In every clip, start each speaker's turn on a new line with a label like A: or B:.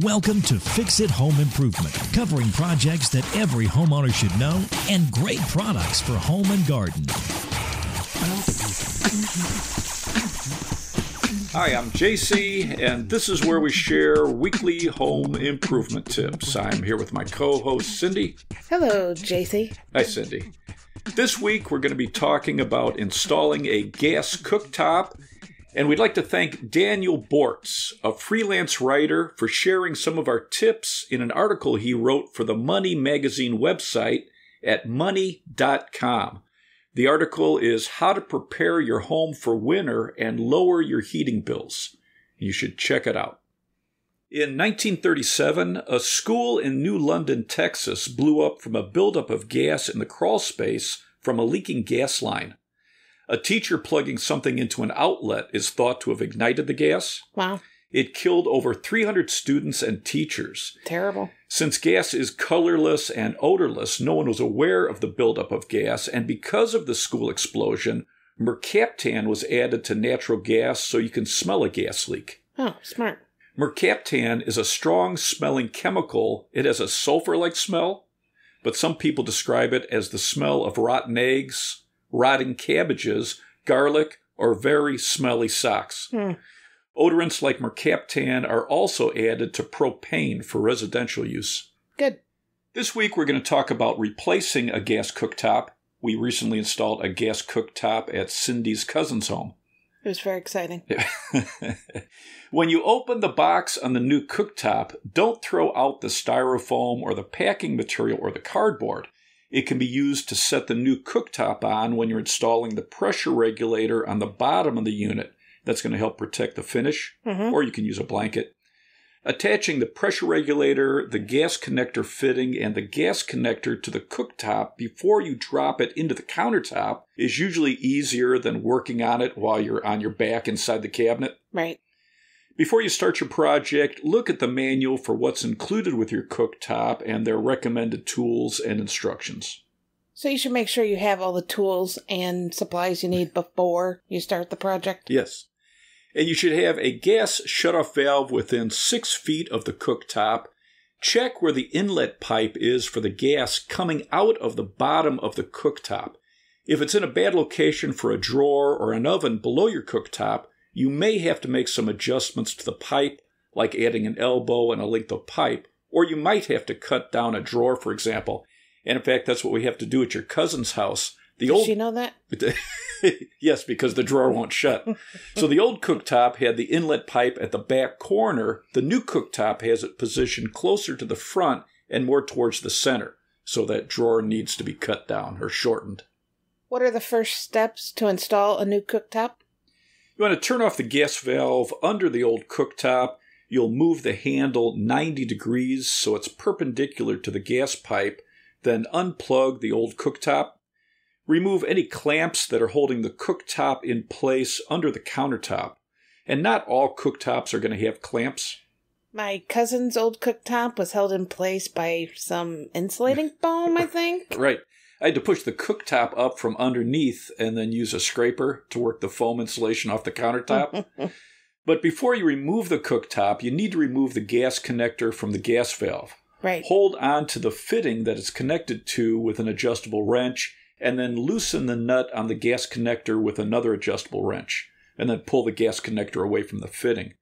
A: Welcome to Fix It Home Improvement, covering projects that every homeowner should know and great products for home and garden.
B: Hi, I'm JC, and this is where we share weekly home improvement tips. I'm here with my co-host, Cindy.
C: Hello, JC.
B: Hi, Cindy. This week, we're going to be talking about installing a gas cooktop, and we'd like to thank Daniel Bortz, a freelance writer, for sharing some of our tips in an article he wrote for the Money magazine website at money.com. The article is How to Prepare Your Home for Winter and Lower Your Heating Bills. You should check it out. In 1937, a school in New London, Texas, blew up from a buildup of gas in the crawl space from a leaking gas line. A teacher plugging something into an outlet is thought to have ignited the gas.
C: Wow.
B: It killed over 300 students and teachers.
C: Terrible.
B: Since gas is colorless and odorless, no one was aware of the buildup of gas, and because of the school explosion, mercaptan was added to natural gas so you can smell a gas leak.
C: Oh, smart.
B: Mercaptan is a strong-smelling chemical. It has a sulfur-like smell, but some people describe it as the smell of rotten eggs, rotting cabbages, garlic, or very smelly socks. Odorants like mercaptan are also added to propane for residential use.
C: Good.
B: This week we're going to talk about replacing a gas cooktop. We recently installed a gas cooktop at Cindy's cousin's home.
C: It was very exciting.
B: When you open the box on the new cooktop, don't throw out the styrofoam or the packing material or the cardboard. It can be used to set the new cooktop on when you're installing the pressure regulator on the bottom of the unit. That's going to help protect the finish, or you can use a blanket. Attaching the pressure regulator, the gas connector fitting, and the gas connector to the cooktop before you drop it into the countertop is usually easier than working on it while you're on your back inside the cabinet.
C: Right.
B: Before you start your project, look at the manual for what's included with your cooktop and their recommended tools and instructions.
C: So you should make sure you have all the tools and supplies you need before you start the project?
B: Yes. And you should have a gas shutoff valve within 6 feet of the cooktop. Check where the inlet pipe is for the gas coming out of the bottom of the cooktop. If it's in a bad location for a drawer or an oven below your cooktop, you may have to make some adjustments to the pipe, like adding an elbow and a length of pipe, or you might have to cut down a drawer, for example. And in fact, that's what we have to do at your cousin's house.
C: Does she know that?
B: Yes, because the drawer won't shut. So the old cooktop had the inlet pipe at the back corner. The new cooktop has it positioned closer to the front and more towards the center. So that drawer needs to be cut down or shortened.
C: What are the first steps to install a new cooktop?
B: You want to turn off the gas valve under the old cooktop. You'll move the handle 90 degrees so it's perpendicular to the gas pipe. Then unplug the old cooktop. Remove any clamps that are holding the cooktop in place under the countertop. And not all cooktops are going to have clamps.
C: My cousin's old cooktop was held in place by some insulating foam, I think.
B: Right. I had to push the cooktop up from underneath and then use a scraper to work the foam insulation off the countertop. But before you remove the cooktop, you need to remove the gas connector from the gas valve.
C: Right.
B: Hold on to the fitting that it's connected to with an adjustable wrench, and then loosen the nut on the gas connector with another adjustable wrench, and then pull the gas connector away from the fitting.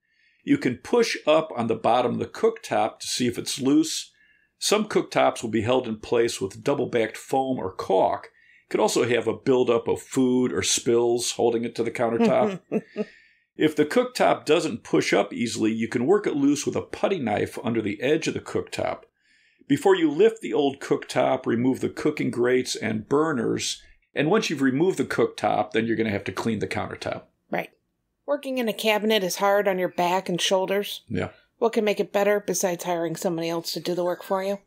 B: You can push up on the bottom of the cooktop to see if it's loose. Some cooktops will be held in place with double-backed foam or caulk. It could also have a buildup of food or spills holding it to the countertop. If the cooktop doesn't push up easily, you can work it loose with a putty knife under the edge of the cooktop. Before you lift the old cooktop, remove the cooking grates and burners. And once you've removed the cooktop, then you're going to have to clean the countertop.
C: Right. Working in a cabinet is hard on your back and shoulders.
B: Yeah.
C: What can make it better besides hiring somebody else to do the work for you?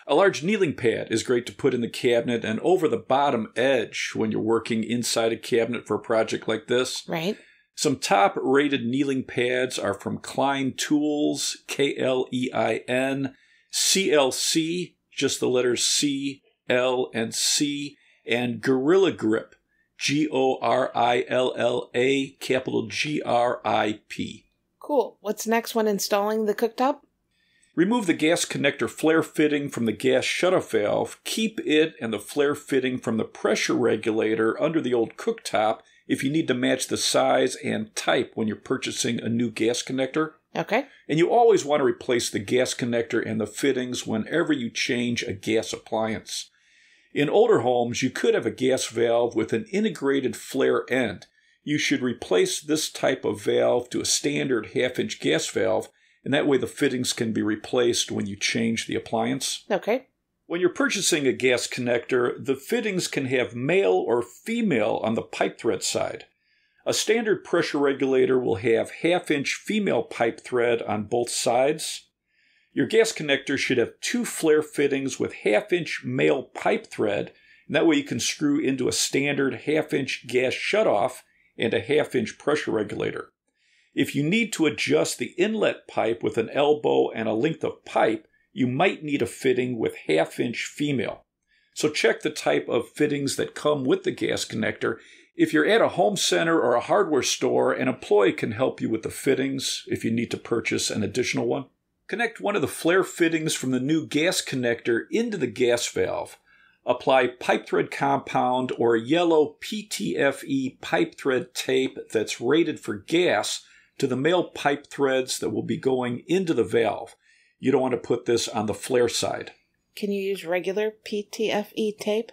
B: A large kneeling pad is great to put in the cabinet and over the bottom edge when you're working inside a cabinet for a project like this.
C: Right.
B: Some top-rated kneeling pads are from Klein Tools, Klein, CLC, just the letters C, L, and C, and Gorilla Grip, Gorilla, capital GRIP.
C: Cool. What's next when installing the cooktop?
B: Remove the gas connector flare fitting from the gas shutoff valve. Keep it and the flare fitting from the pressure regulator under the old cooktop if you need to match the size and type when you're purchasing a new gas connector.
C: Okay.
B: And you always want to replace the gas connector and the fittings whenever you change a gas appliance. In older homes, you could have a gas valve with an integrated flare end. You should replace this type of valve to a standard half-inch gas valve, and that way the fittings can be replaced when you change the appliance.
C: Okay.
B: When you're purchasing a gas connector, the fittings can have male or female on the pipe thread side. A standard pressure regulator will have half-inch female pipe thread on both sides. Your gas connector should have 2 flare fittings with half-inch male pipe thread, and that way you can screw into a standard half-inch gas shutoff and a half-inch pressure regulator. If you need to adjust the inlet pipe with an elbow and a length of pipe, you might need a fitting with half-inch female. So check the type of fittings that come with the gas connector. If you're at a home center or a hardware store, an employee can help you with the fittings if you need to purchase an additional one. Connect one of the flare fittings from the new gas connector into the gas valve. Apply pipe thread compound or yellow PTFE pipe thread tape that's rated for gas to the male pipe threads that will be going into the valve. You don't want to put this on the flare side.
C: Can you use regular PTFE tape?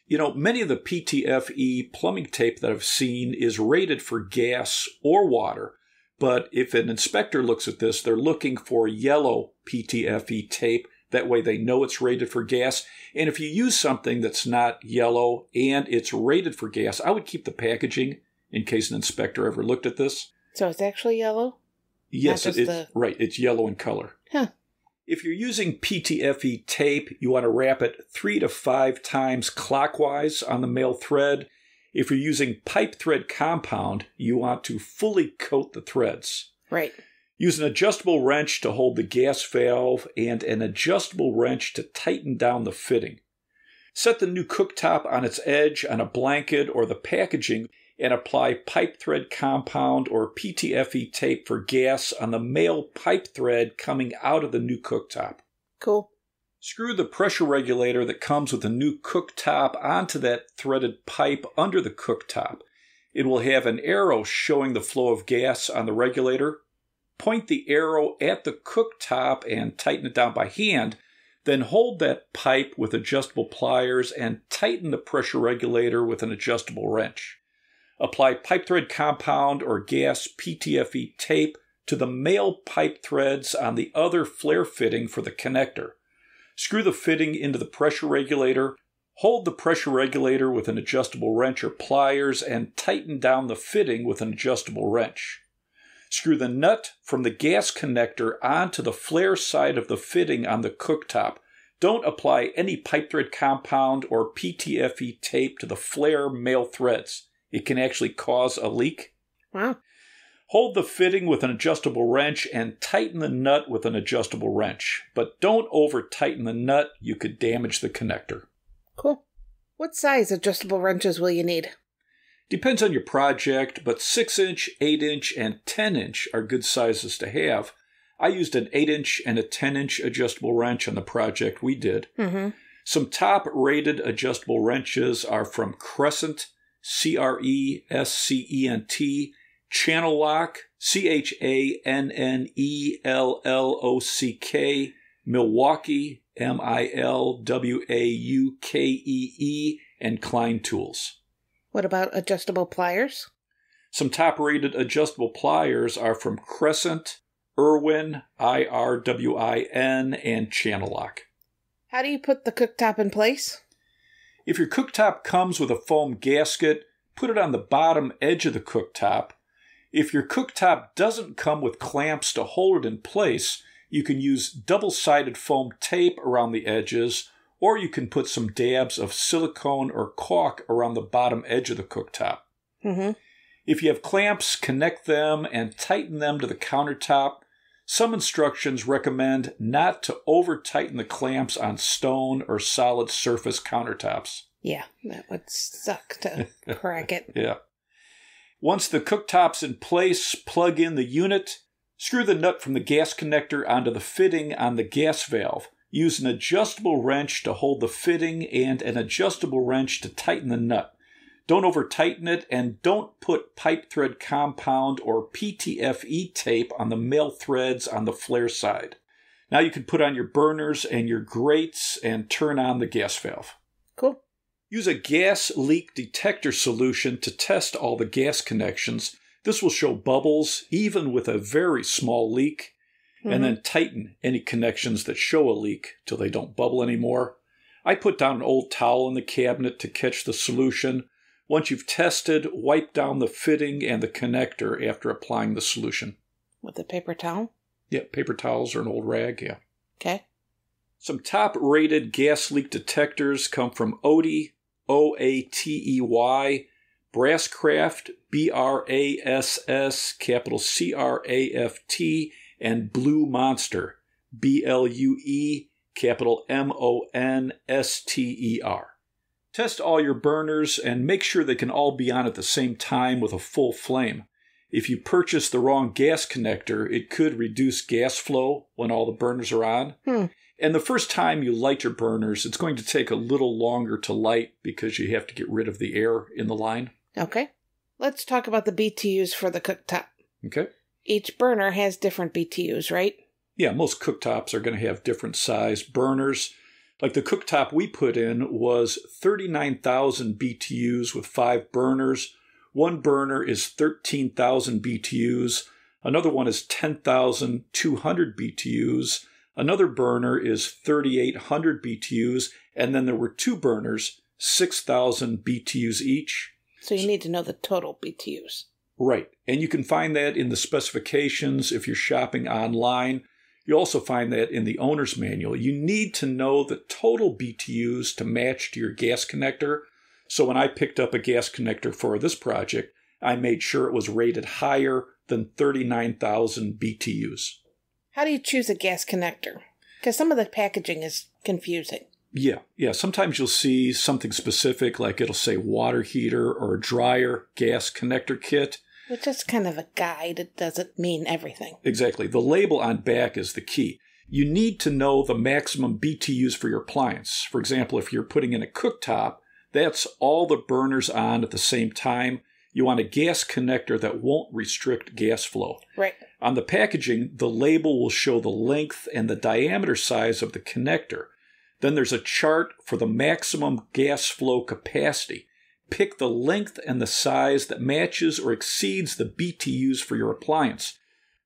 B: You know, many of the PTFE plumbing tape that I've seen is rated for gas or water, but if an inspector looks at this, they're looking for yellow PTFE tape. That way they know it's rated for gas. And if you use something that's not yellow and it's rated for gas, I would keep the packaging in case an inspector ever looked at this.
C: So it's actually yellow?
B: Yes, right. It's yellow in color.
C: Huh.
B: If you're using PTFE tape, you want to wrap it 3 to 5 times clockwise on the male thread. If you're using pipe thread compound, you want to fully coat the threads.
C: Right.
B: Use an adjustable wrench to hold the gas valve and an adjustable wrench to tighten down the fitting. Set the new cooktop on its edge on a blanket or the packaging and apply pipe thread compound or PTFE tape for gas on the male pipe thread coming out of the new cooktop.
C: Cool.
B: Screw the pressure regulator that comes with the new cooktop onto that threaded pipe under the cooktop. It will have an arrow showing the flow of gas on the regulator. Point the arrow at the cooktop and tighten it down by hand. Then hold that pipe with adjustable pliers and tighten the pressure regulator with an adjustable wrench. Apply pipe thread compound or gas PTFE tape to the male pipe threads on the other flare fitting for the connector. Screw the fitting into the pressure regulator. Hold the pressure regulator with an adjustable wrench or pliers and tighten down the fitting with an adjustable wrench. Screw the nut from the gas connector onto the flare side of the fitting on the cooktop. Don't apply any pipe thread compound or PTFE tape to the flare male threads. It can actually cause a leak.
C: Wow.
B: Hold the fitting with an adjustable wrench and tighten the nut with an adjustable wrench. But don't over-tighten the nut. You could damage the connector.
C: Cool. What size adjustable wrenches will you need?
B: Depends on your project, but 6-inch, 8-inch, and 10-inch are good sizes to have. I used an 8-inch and a 10-inch adjustable wrench on the project we did.
C: Mm-hmm.
B: Some top-rated adjustable wrenches are from Crescent, CRESCENT, Channel Lock, CHANNELLOCK, Milwaukee, MILWAUKEE, and Klein Tools.
C: What about adjustable pliers?
B: Some top-rated adjustable pliers are from Crescent, Irwin, IRWIN, and Channel Lock.
C: How do you put the cooktop in place?
B: If your cooktop comes with a foam gasket, put it on the bottom edge of the cooktop. If your cooktop doesn't come with clamps to hold it in place, you can use double-sided foam tape around the edges, or you can put some dabs of silicone or caulk around the bottom edge of the cooktop.
C: Mm-hmm.
B: If you have clamps, connect them and tighten them to the countertop. Some instructions recommend not to over-tighten the clamps on stone or solid surface countertops.
C: Yeah, that would suck to crack it.
B: Yeah. Once the cooktop's in place, plug in the unit, Screw the nut from the gas connector onto the fitting on the gas valve. Use an adjustable wrench to hold the fitting and an adjustable wrench to tighten the nut. Don't over-tighten it, and don't put pipe thread compound or PTFE tape on the male threads on the flare side. Now you can put on your burners and your grates and turn on the gas valve.
C: Cool.
B: Use a gas leak detector solution to test all the gas connections. This will show bubbles, even with a very small leak, and then tighten any connections that show a leak till they don't bubble anymore. I put down an old towel in the cabinet to catch the solution. Once you've tested, wipe down the fitting and the connector after applying the solution.
C: With a paper towel?
B: Yeah, paper towels or an old rag, yeah.
C: Okay. Some
B: top-rated gas leak detectors come from Oatey, Oatey, Brasscraft, Brass, capital Craft, and Blue Monster, Blue, capital Monster. Test all your burners and make sure they can all be on at the same time with a full flame. If you purchase the wrong gas connector, it could reduce gas flow when all the burners are on. And the first time you light your burners, it's going to take a little longer to light because you have to get rid of the air in the line.
C: Okay. Let's talk about the BTUs for the cooktop.
B: Okay.
C: Each burner has different BTUs, right?
B: Yeah, most cooktops are going to have different size burners. Like the cooktop we put in was 39,000 BTUs with 5 burners. One burner is 13,000 BTUs. Another one is 10,200 BTUs. Another burner is 3,800 BTUs. And then there were 2 burners, 6,000 BTUs each.
C: So you need to know the total BTUs.
B: Right. And you can find that in the specifications if you're shopping online. You also find that in the owner's manual. You need to know the total BTUs to match to your gas connector. So when I picked up a gas connector for this project, I made sure it was rated higher than 39,000 BTUs.
C: How do you choose a gas connector? Because some of the packaging is confusing.
B: Yeah. Sometimes you'll see something specific, like it'll say water heater or dryer gas connector kit.
C: It's just kind of a guide. It doesn't mean everything.
B: Exactly. The label on back is the key. You need to know the maximum BTUs for your appliance. For example, if you're putting in a cooktop, that's all the burners on at the same time. You want a gas connector that won't restrict gas flow.
C: Right.
B: On the packaging, the label will show the length and the diameter size of the connector. Then there's a chart for the maximum gas flow capacity. Pick the length and the size that matches or exceeds the BTUs for your appliance.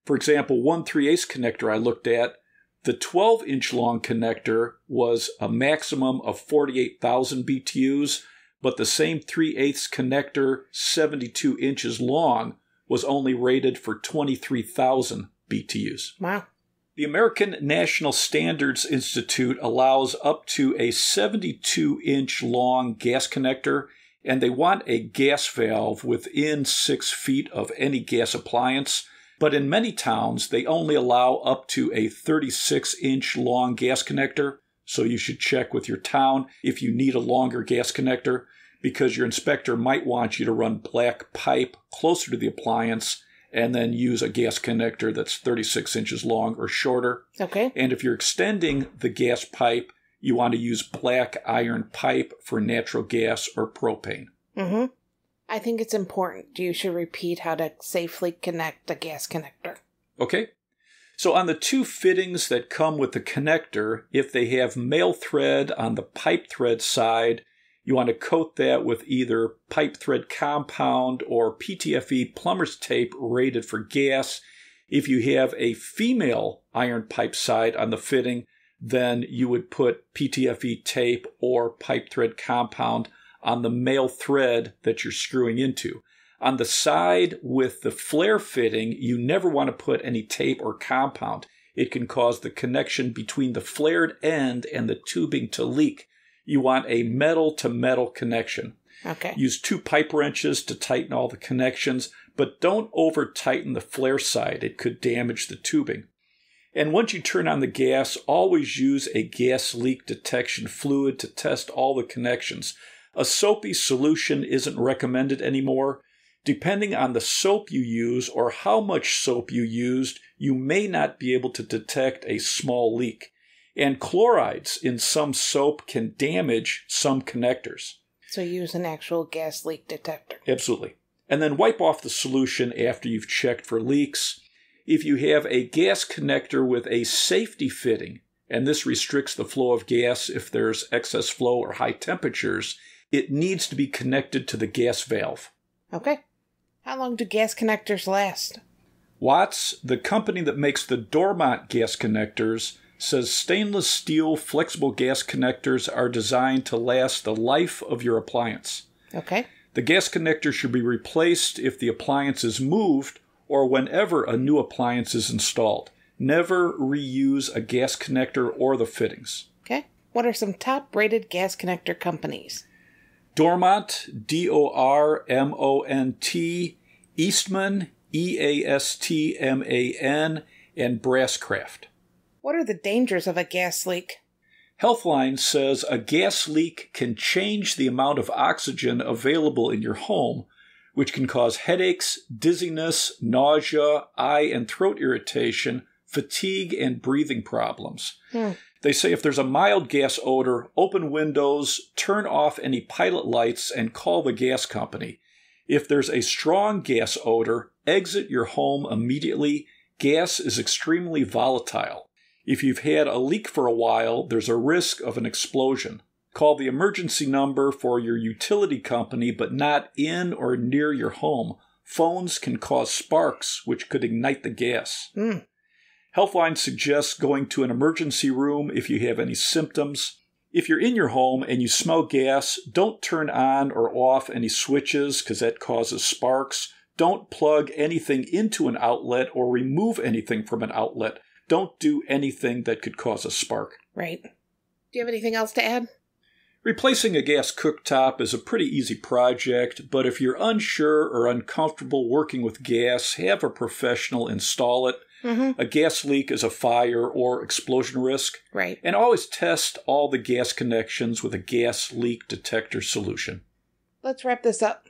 B: For example, one 3/8 connector I looked at, the 12-inch long connector was a maximum of 48,000 BTUs, but the same 3/8 connector, 72 inches long, was only rated for 23,000 BTUs.
C: Wow.
B: The American National Standards Institute allows up to a 72-inch long gas connector, and they want a gas valve within 6 feet of any gas appliance. But in many towns, they only allow up to a 36-inch long gas connector. So you should check with your town if you need a longer gas connector, because your inspector might want you to run black pipe closer to the appliance and then use a gas connector that's 36 inches long or shorter.
C: Okay.
B: And if you're extending the gas pipe, you want to use black iron pipe for natural gas or propane.
C: Mm-hmm. I think it's important. You should repeat how to safely connect a gas connector.
B: Okay. So on the 2 fittings that come with the connector, if they have male thread on the pipe thread side, you want to coat that with either pipe thread compound or PTFE plumber's tape rated for gas. If you have a female iron pipe side on the fitting, then you would put PTFE tape or pipe thread compound on the male thread that you're screwing into. On the side with the flare fitting, you never want to put any tape or compound. It can cause the connection between the flared end and the tubing to leak. You want a metal-to-metal connection.
C: Okay.
B: Use 2 pipe wrenches to tighten all the connections, but don't over-tighten the flare side. It could damage the tubing. And once you turn on the gas, always use a gas leak detection fluid to test all the connections. A soapy solution isn't recommended anymore. Depending on the soap you use or how much soap you used, you may not be able to detect a small leak. And chlorides in some soap can damage some connectors.
C: So use an actual gas leak detector.
B: Absolutely. And then wipe off the solution after you've checked for leaks. If you have a gas connector with a safety fitting, and this restricts the flow of gas if there's excess flow or high temperatures, it needs to be connected to the gas valve.
C: Okay. How long do gas connectors last?
B: Watts, the company that makes the Dormont gas connectors, says stainless steel flexible gas connectors are designed to last the life of your appliance.
C: Okay.
B: The gas connector should be replaced if the appliance is moved or whenever a new appliance is installed. Never reuse a gas connector or the fittings.
C: Okay. What are some top-rated gas connector companies?
B: Dormont, Dormont, Eastman, Eastman, and Brasscraft.
C: What are the dangers of a gas leak?
B: Healthline says a gas leak can change the amount of oxygen available in your home, which can cause headaches, dizziness, nausea, eye and throat irritation, fatigue, and breathing problems. They say if there's a mild gas odor, open windows, turn off any pilot lights, and call the gas company. If there's a strong gas odor, exit your home immediately. Gas is extremely volatile. If you've had a leak for a while, there's a risk of an explosion. Call the emergency number for your utility company, but not in or near your home. Phones can cause sparks, which could ignite the gas. Healthline suggests going to an emergency room if you have any symptoms. If you're in your home and you smell gas, don't turn on or off any switches because that causes sparks. Don't plug anything into an outlet or remove anything from an outlet. Don't do anything that could cause a spark.
C: Right. Do you have anything else to add?
B: Replacing a gas cooktop is a pretty easy project, but if you're unsure or uncomfortable working with gas, have a professional install it. A gas leak is a fire or explosion risk.
C: Right.
B: And always test all the gas connections with a gas leak detector solution.
C: Let's wrap this up.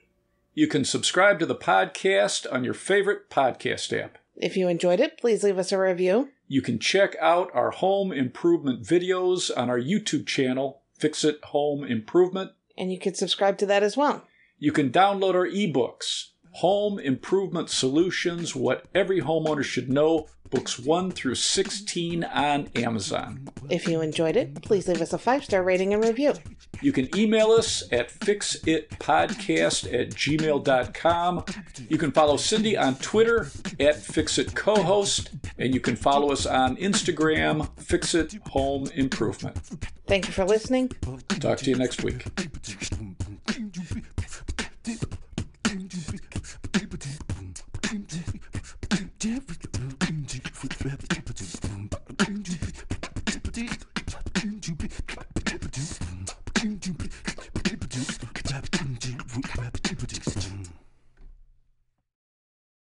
B: You can subscribe to the podcast on your favorite podcast app.
C: If you enjoyed it, please leave us a review.
B: You can check out our home improvement videos on our YouTube channel, Fix It Home Improvement.
C: And you can subscribe to that as well.
B: You can download our ebooks, Home Improvement Solutions, What Every Homeowner Should Know, books 1 through 16 on Amazon.
C: If you enjoyed it, please leave us a 5-star rating and review.
B: You can email us at fixitpodcast@gmail.com. You can follow Cindy on Twitter @FixitCohost, and you can follow us on Instagram, Fixit Home Improvement.
C: Thank you for listening.
B: Talk to you next week.